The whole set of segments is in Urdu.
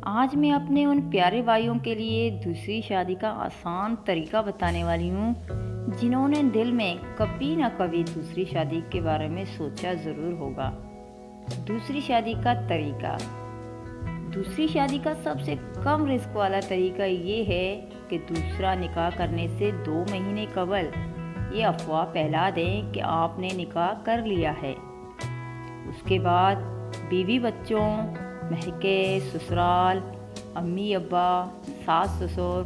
آج میں اپنے ان پیارے بھائیوں کے لیے دوسری شادی کا آسان طریقہ بتانے والی ہوں جنہوں نے دل میں کبھی نہ کبھی دوسری شادی کے بارے میں سوچا ضرور ہوگا۔ دوسری شادی کا طریقہ۔ دوسری شادی کا سب سے کم رسک والا طریقہ یہ ہے کہ دوسرا نکاح کرنے سے 2 مہینے قبل یہ افواہ پھیلا دیں کہ آپ نے نکاح کر لیا ہے۔ اس کے بعد بیوی بچوں، محکے سسرال، امی ابا، ساس سسر،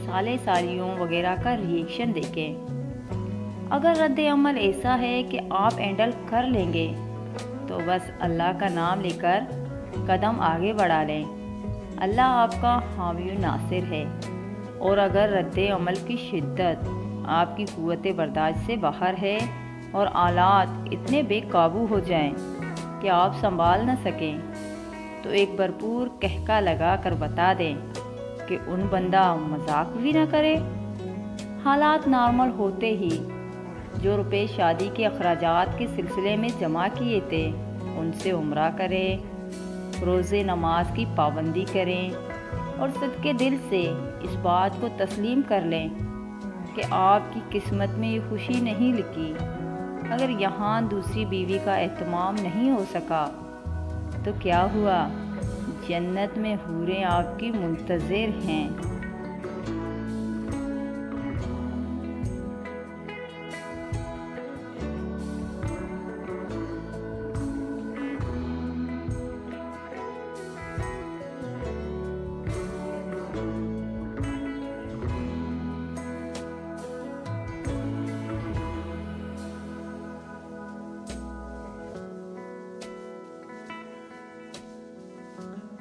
سالے سالیوں وغیرہ کا ریئیکشن دیکھیں۔ اگر رد عمل ایسا ہے کہ آپ ہینڈل کر لیں گے تو بس اللہ کا نام لے کر قدم آگے بڑھا لیں، اللہ آپ کا حامی و ناصر ہے۔ اور اگر رد عمل کی شدت آپ کی قوت برداشت سے باہر ہے اور حالات اتنے بے قابو ہو جائیں کہ آپ سنبھال نہ سکیں تو ایک بھرپور کہکا لگا کر بتا دیں کہ ان بندہ مذاق بھی نہ کرے۔ حالات نارمل ہوتے ہی جو روپے شادی کے اخراجات کے سلسلے میں جمع کیے تھے ان سے عمرہ کریں، روزے نماز کی پابندی کریں اور صدقے دل سے اس بات کو تسلیم کر لیں کہ آپ کی قسمت میں یہ خوشی نہیں لکھی۔ اگر یہاں دوسری بیوی کا اہتمام نہیں ہو سکا تو کیا ہوا، جنت میں حوریں آپ کی منتظر ہیں۔